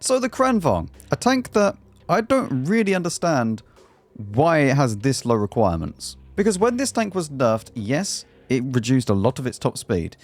So the Kranvagn, a tank that I don't really understand why it has this low requirements. Because when this tank was nerfed, yes, it reduced a lot of its top speed.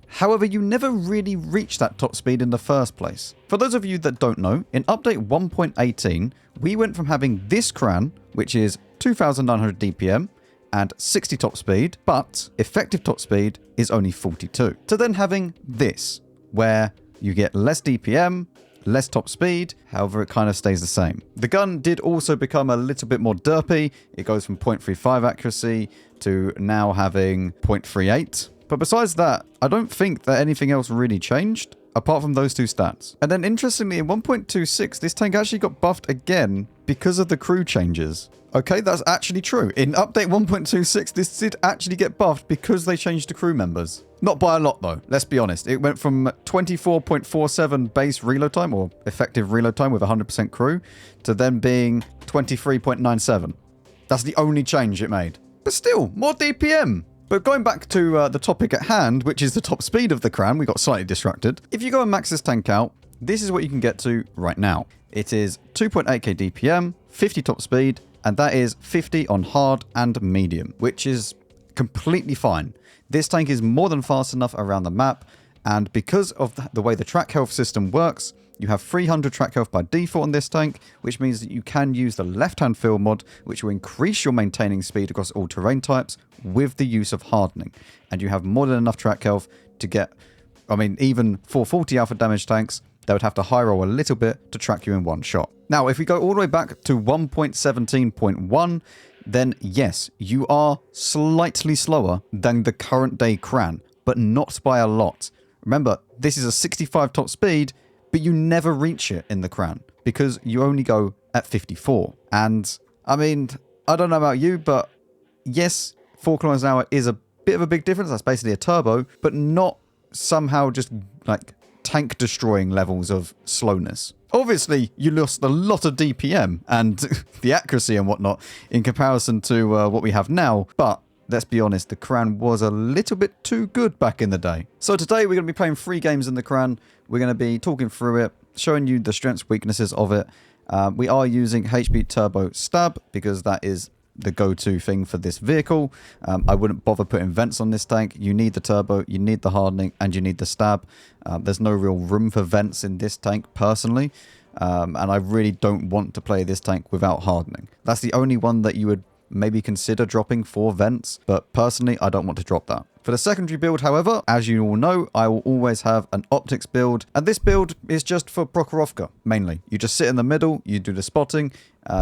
However, you never really reached that top speed in the first place. For those of you that don't know, in update 1.18, we went from having this Kran, which is 2,900 DPM and 60 top speed, but effective top speed is only 42, to then having this, where you get less DPM, less top speed, however it kind of stays the same. The gun did also become a little bit more derpy. It goes from 0.35 accuracy to now having 0.38. But besides that, I don't think that anything else really changed, apart from those two stats. And then interestingly, in 1.26, this tank actually got buffed again because of the crew changes. Okay, that's actually true. In update 1.26, this did actually get buffed because they changed the crew members. Not by a lot though, let's be honest. It went from 24.47 base reload time, or effective reload time with 100% crew, to then being 23.97. That's the only change it made. But still, more DPM. But going back to the topic at hand, which is the top speed of the Kran, we got slightly distracted. If you go and max this tank out, this is what you can get to right now. It is 2.8k DPM, 50 top speed, and that is 50 on hard and medium, which is completely fine. This tank is more than fast enough around the map, and because of the way the track health system works, you have 300 track health by default on this tank, which means that you can use the left-hand field mod, which will increase your maintaining speed across all terrain types with the use of hardening. And you have more than enough track health to get, I mean, even 440 alpha damage tanks, they would have to high roll a little bit to track you in one shot. Now, if we go all the way back to 1.17.1, then yes, you are slightly slower than the current day Kran, but not by a lot. Remember, this is a 65 top speed, but you never reach it in the Kran because you only go at 54. And I mean, I don't know about you, but yes, 4 kilometers an hour is a bit of a big difference. That's basically a turbo, but not somehow just like tank destroying levels of slowness. Obviously, you lost a lot of DPM and the accuracy and whatnot in comparison to what we have now, but let's be honest, the Kran was a little bit too good back in the day. So today we're going to be playing 3 games in the Kran. We're going to be talking through it, showing you the strengths, weaknesses of it. We are using HP Turbo Stab because that is the go-to thing for this vehicle. I wouldn't bother putting vents on this tank. You need the turbo, you need the hardening, and you need the stab. There's no real room for vents in this tank personally. And I really don't want to play this tank without hardening. That's the only one that you would maybe consider dropping for vents, but personally I don't want to drop that. For the secondary build, however, as you all know, I will always have an optics build, and this build is just for Prokhorovka, mainly. You just sit in the middle, you do the spotting,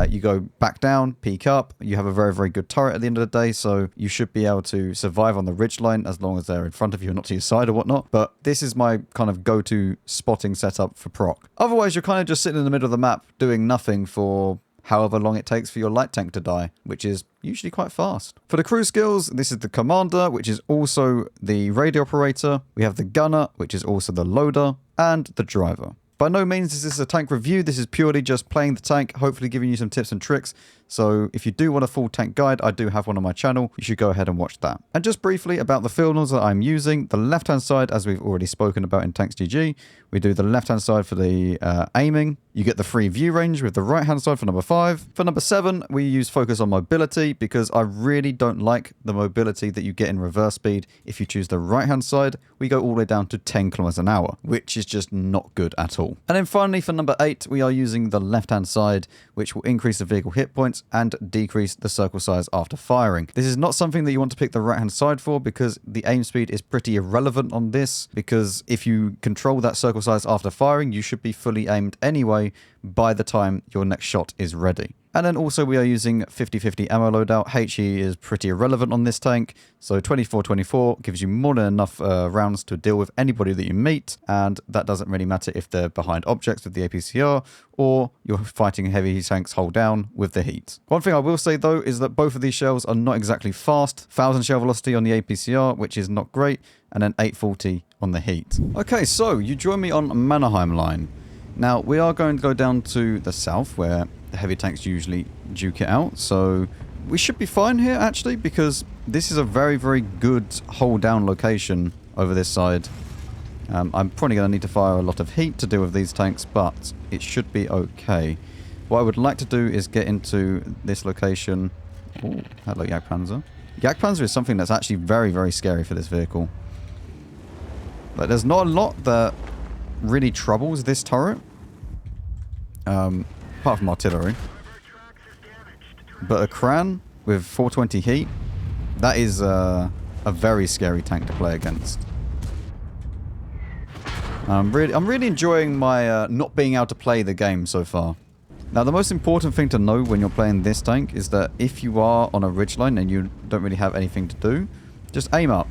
you go back down, peek up, you have a very, very good turret at the end of the day, so you should be able to survive on the ridgeline as long as they're in front of you and not to your side or whatnot, but this is my kind of go-to spotting setup for proc. Otherwise, you're kind of just sitting in the middle of the map doing nothing for however long it takes for your light tank to die, which is usually quite fast. For the crew skills, this is the commander, which is also the radio operator. We have the gunner, which is also the loader, and the driver. By no means is this a tank review. This is purely just playing the tank, hopefully giving you some tips and tricks. So if you do want a full tank guide, I do have one on my channel. You should go ahead and watch that. And just briefly about the field nodes that I'm using, the left-hand side, as we've already spoken about in Tanks GG, we do the left-hand side for the aiming. You get the free view range with the right-hand side for number 5. For number 7, we use focus on mobility because I really don't like the mobility that you get in reverse speed. If you choose the right-hand side, we go all the way down to 10 kilometers an hour, which is just not good at all. And then finally, for number 8, we are using the left-hand side, which will increase the vehicle hit points and decrease the circle size after firing. This is not something that you want to pick the right-hand side for because the aim speed is pretty irrelevant on this, because if you control that circle size after firing, you should be fully aimed anyway by the time your next shot is ready. And then also we are using 50-50 ammo loadout. HE is pretty irrelevant on this tank, so 24-24 gives you more than enough rounds to deal with anybody that you meet, and that doesn't really matter if they're behind objects with the APCR or you're fighting heavy tanks hold down with the heat. One thing I will say though is that both of these shells are not exactly fast. 1000 shell velocity on the APCR, which is not great, and then 840 on the heat. Okay, so you join me on Mannerheim line. Now, we are going to go down to the south where the heavy tanks usually duke it out. So we should be fine here, actually, because this is a very, very good hold down location over this side. I'm probably going to need to fire a lot of heat to deal with these tanks, but it should be okay. What I would like to do is get into this location. Oh, hello, Jagdpanzer. Jagdpanzer is something that's actually very, very scary for this vehicle. Like, there's not a lot that really troubles this turret. Apart from artillery. But a Kran with 420 heat, that is a very scary tank to play against. I'm really enjoying my not being able to play the game so far. Now, the most important thing to know when you're playing this tank is that if you are on a ridgeline and you don't really have anything to do, just aim up.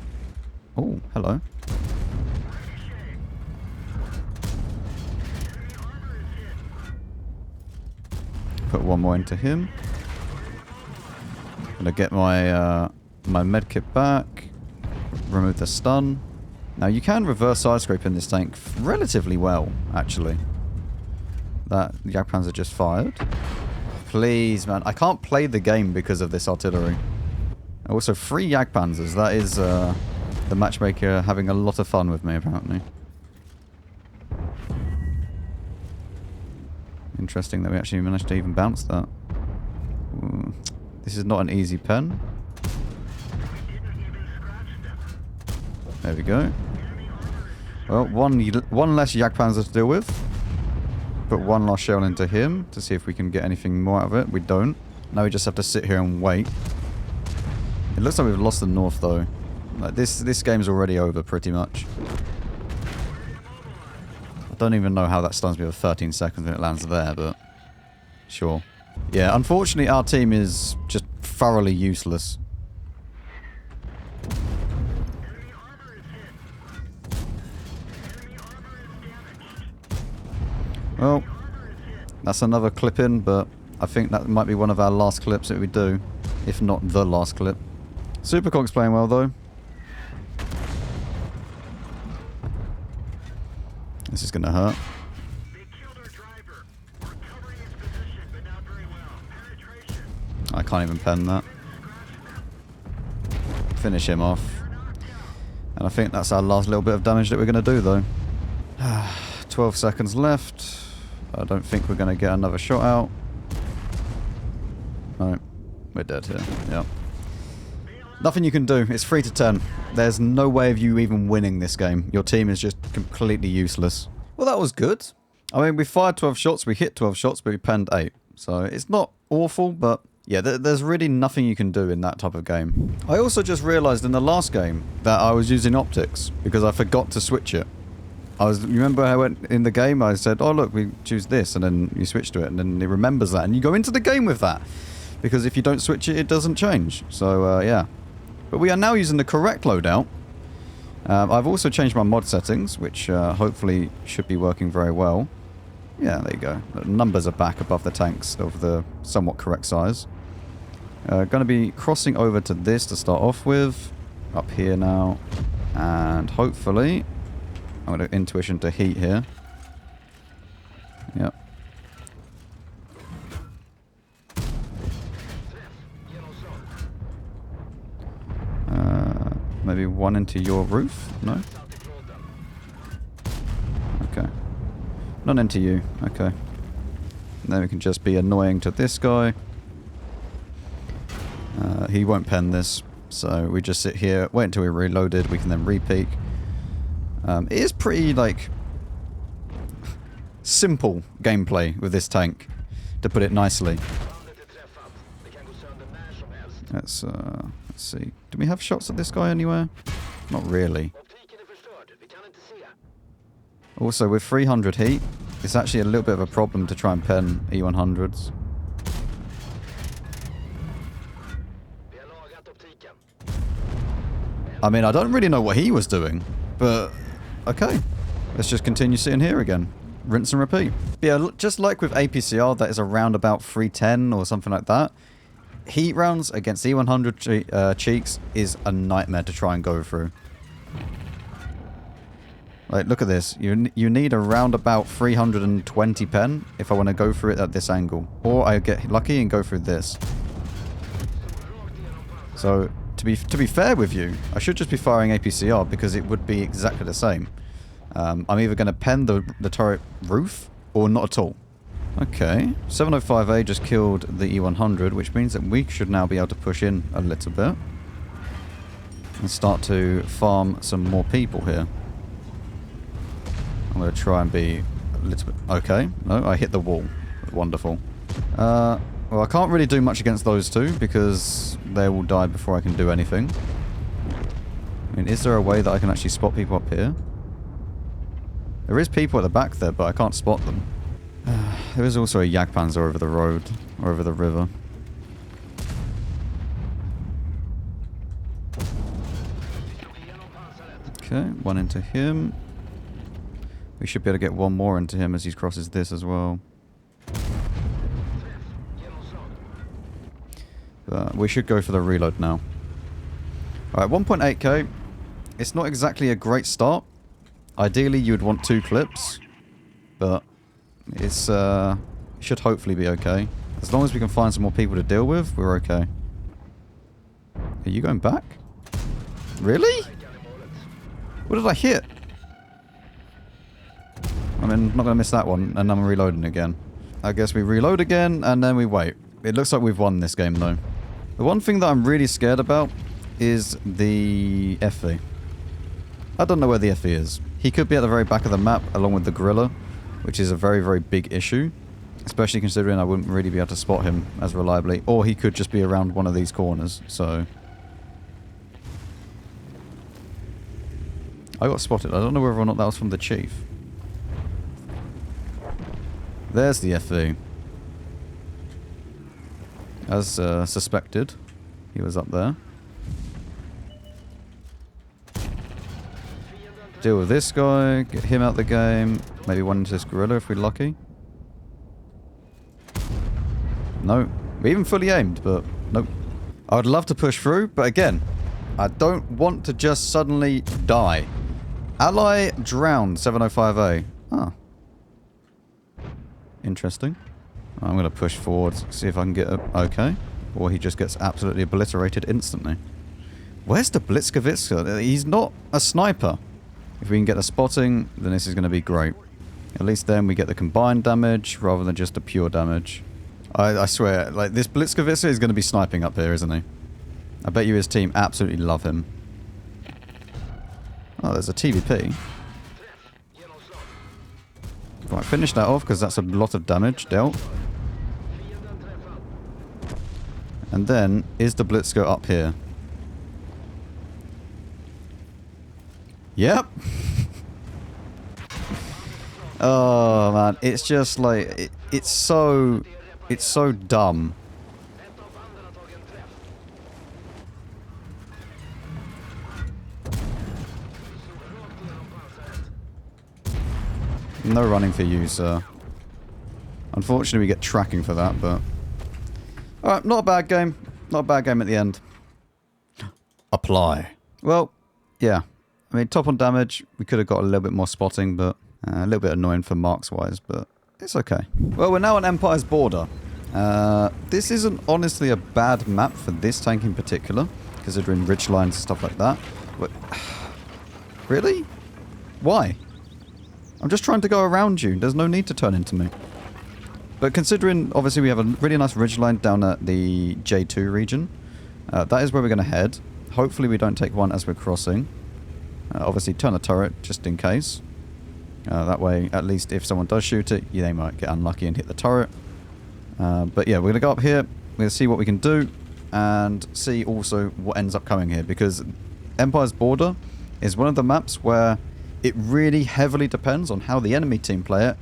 Oh, hello. Put one more into him. Gonna get my my medkit back. Remove the stun. Now you can reverse side scrape in this tank relatively well, actually. That Jagdpanzer just fired. Please, man. I can't play the game because of this artillery. Also, 3 Jagdpanzers. That is the matchmaker having a lot of fun with me, apparently. Interesting that we actually managed to even bounce that. Ooh. This is not an easy pen. There we go. Well, one less Jagdpanzer to deal with. Put one last shell into him to see if we can get anything more out of it. We don't. Now we just have to sit here and wait. It looks like we've lost the north though. Like this game's already over pretty much. I don't even know how that stuns me for 13 seconds when it lands there, but sure. Yeah, unfortunately our team is just thoroughly useless. Well, that's another clip in, but I think that might be one of our last clips that we do, if not the last clip. Supercog's playing well though. This is gonna hurt. I can't even pen that. Finish him off. And I think that's our last little bit of damage that we're gonna do though. 12 seconds left. I don't think we're going to get another shot out. No, we're dead here. Yep. Nothing you can do. It's 3-10. There's no way of you even winning this game. Your team is just completely useless. Well, that was good. I mean, we fired 12 shots, we hit 12 shots, but we penned 8. So it's not awful, but yeah, there's really nothing you can do in that type of game. I also just realized in the last game that I was using optics because I forgot to switch it. You remember I went in the game, I said, oh look, we choose this, and then you switch to it, and then it remembers that, and you go into the game with that. Because if you don't switch it, it doesn't change. So, yeah. But we are now using the correct loadout. I've also changed my mod settings, which hopefully should be working very well. Yeah, there you go. The numbers are back above the tanks of the somewhat correct size. Going to be crossing over to this to start off with. Up here now. And hopefully I'm going to intuition to heat here. Yep. Maybe one into your roof? No? Okay. Not into you. Okay. And then we can just be annoying to this guy. He won't pen this. So we just sit here, wait until we're reloaded, we can then re-peek. It is pretty, like, simple gameplay with this tank, to put it nicely. Let's see. Do we have shots at this guy anywhere? Not really. Also, with 300 heat, it's actually a little bit of a problem to try and pen E100s. I mean, I don't really know what he was doing, but okay. Let's just continue sitting here again. Rinse and repeat. Yeah, just like with APCR, that is around about 310 or something like that. Heat rounds against E100 cheeks is a nightmare to try and go through. Like, look at this. You need around about 320 pen if I want to go through it at this angle. Or I get lucky and go through this. So, to be fair with you, I should just be firing APCR because it would be exactly the same. I'm either going to pen the turret roof or not at all. Okay, 705A just killed the E100, which means that we should now be able to push in a little bit and start to farm some more people here. I'm going to try and be a little bit... Okay, no, I hit the wall. Wonderful. Well, I can't really do much against those two because they will die before I can do anything. I mean, is there a way that I can actually spot people up here? There is people at the back there, but I can't spot them. There is also a Jagdpanzer over the road, or over the river. Okay, one into him. We should be able to get one more into him as he crosses this as well. We should go for the reload now. Alright, 1.8k. It's not exactly a great start. Ideally, you would want 2 clips. But it's should hopefully be okay. As long as we can find some more people to deal with, we're okay. Are you going back? Really? What did I hit? I mean, I'm not going to miss that one, and I'm reloading again. I guess we reload again, and then we wait. It looks like we've won this game, though. The one thing that I'm really scared about is the FV. I don't know where the FV is. He could be at the very back of the map, along with the gorilla, which is a very, very big issue. Especially considering I wouldn't really be able to spot him as reliably. Or he could just be around one of these corners, so... I got spotted. I don't know whether or not that was from the chief. There's the FV. As suspected, he was up there. Deal with this guy, get him out the game. Maybe one into this gorilla if we're lucky. No. We even fully aimed, but nope. I would love to push through, but again, I don't want to just suddenly die. Ally drowned, 705A. Ah. Interesting. I'm going to push forward, see if I can get a... Okay. Or he just gets absolutely obliterated instantly. Where's the Blitzkowitz? He's not a sniper. If we can get a spotting, then this is going to be great. At least then we get the combined damage rather than just the pure damage. I swear, like, this Blitzkowitz is going to be sniping up here, isn't he? I bet you his team absolutely love him. Oh, there's a TVP. Right, finish that off because that's a lot of damage dealt. And then, is the Blitzko up here? Yep. Oh man, it's just like it's so dumb. No running for you, sir. Unfortunately, we get tracking for that, but... Alright, not a bad game. Not a bad game at the end. Apply. Well, yeah. I mean, top on damage, we could have got a little bit more spotting, but a little bit annoying for marks-wise, but it's okay. Well, we're now on Empire's border. This isn't honestly a bad map for this tank in particular, considering ridge lines and stuff like that. But... Really? Why? I'm just trying to go around you. There's no need to turn into me. But considering, obviously, we have a really nice ridgeline down at the J2 region. That is where we're going to head. Hopefully we don't take one as we're crossing. Obviously, turn the turret, just in case. That way, at least if someone does shoot it, they might get unlucky and hit the turret. But yeah, we're going to go up here. We're going to see what we can do. And see also what ends up coming here. Because Empire's Border is one of the maps where... it really heavily depends on how the enemy team play it,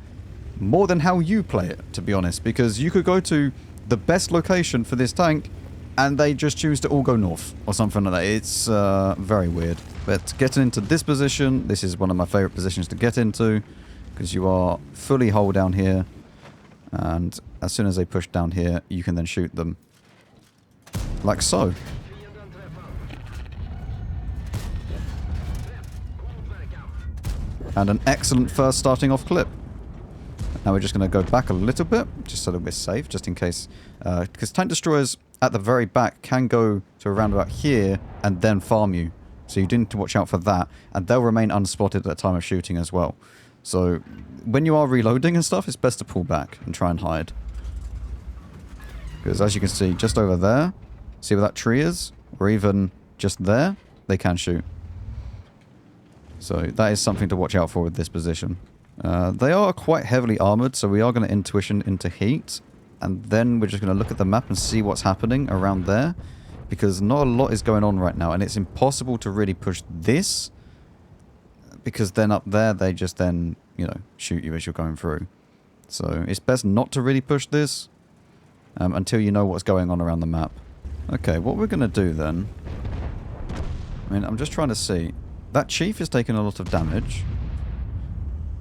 more than how you play it, to be honest. Because you could go to the best location for this tank, and they just choose to all go north, or something like that. It's very weird. But getting into this position, this is one of my favourite positions to get into, because you are fully hull down here, and as soon as they push down here, you can then shoot them. Like so. And an excellent first starting off clip. Now we're just going to go back a little bit, just so that we're safe, just in case. Because tank destroyers at the very back can go to around about here and then farm you. So you do need to watch out for that, and they'll remain unspotted at the time of shooting as well. So when you are reloading and stuff, it's best to pull back and try and hide. Because as you can see, just over there, see where that tree is? Or even just there, they can shoot. So that is something to watch out for with this position. They are quite heavily armoured, so we are going to intuition into heat. And then we're just going to look at the map and see what's happening around there. Because not a lot is going on right now, and it's impossible to really push this. Because then up there, they just then, you know, shoot you as you're going through. So it's best not to really push this. Until you know what's going on around the map. Okay, what we're going to do then... I mean, I'm just trying to see. That chief is taking a lot of damage.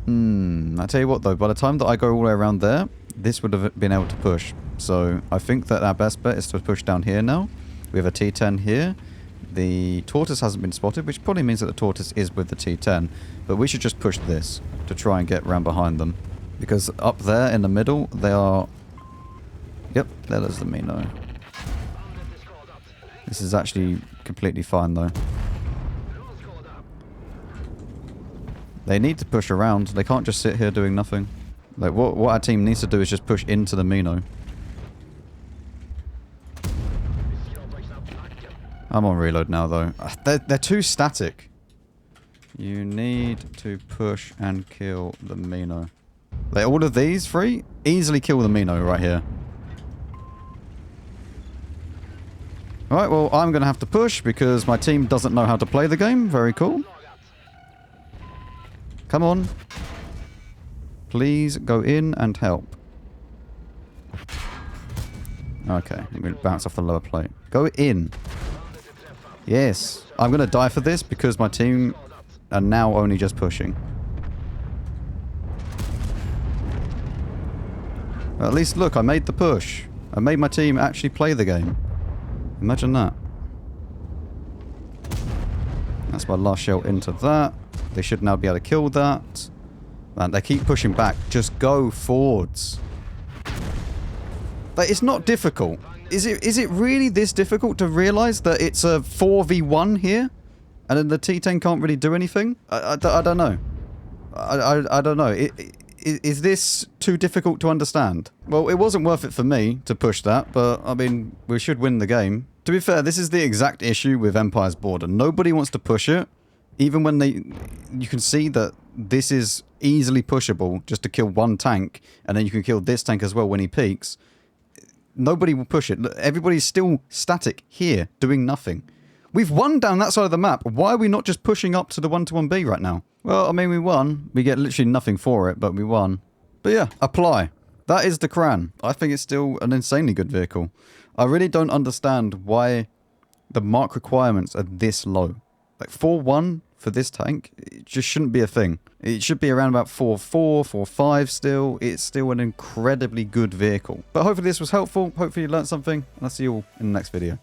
I tell you what though, by the time that I go all the way around there, this would have been able to push. So I think that our best bet is to push down here now. We have a T10 here. The tortoise hasn't been spotted, which probably means that the tortoise is with the T10. But we should just push this to try and get round behind them. Because up there in the middle, they are... Yep, there's the Mino. This is actually completely fine though. They need to push around. They can't just sit here doing nothing. Like what our team needs to do is just push into the Mino. I'm on reload now though. They're too static. You need to push and kill the Mino. Like all of these three, easily kill the Mino right here. Alright, well, I'm going to have to push because my team doesn't know how to play the game. Very cool. Come on. Please go in and help. Okay, I'm going to bounce off the lower plate. Go in. Yes. I'm going to die for this because my team are now only just pushing. At least, look, I made the push. I made my team actually play the game. Imagine that. That's my last shell into that. They should now be able to kill that. Man, they keep pushing back. Just go forwards. Like, it's not difficult. Is it really this difficult to realise that it's a 4v1 here? And then the T10 can't really do anything? I don't know. I don't know. Is this too difficult to understand? Well, it wasn't worth it for me to push that, but, I mean, we should win the game. To be fair, this is the exact issue with Empire's border. Nobody wants to push it, even when you can see that this is easily pushable just to kill one tank, and then you can kill this tank as well when he peaks. Nobody will push it. Everybody's still static here, doing nothing. We've won down that side of the map. Why are we not just pushing up to the 1-1B right now? Well, I mean, we won. We get literally nothing for it, but we won. But yeah, apply. That is the Kran. I think it's still an insanely good vehicle. I really don't understand why the mark requirements are this low. Like 4.1 for this tank, it just shouldn't be a thing. It should be around about 4.4, 4.5 still. It's still an incredibly good vehicle. But hopefully this was helpful. Hopefully you learned something. And I'll see you all in the next video.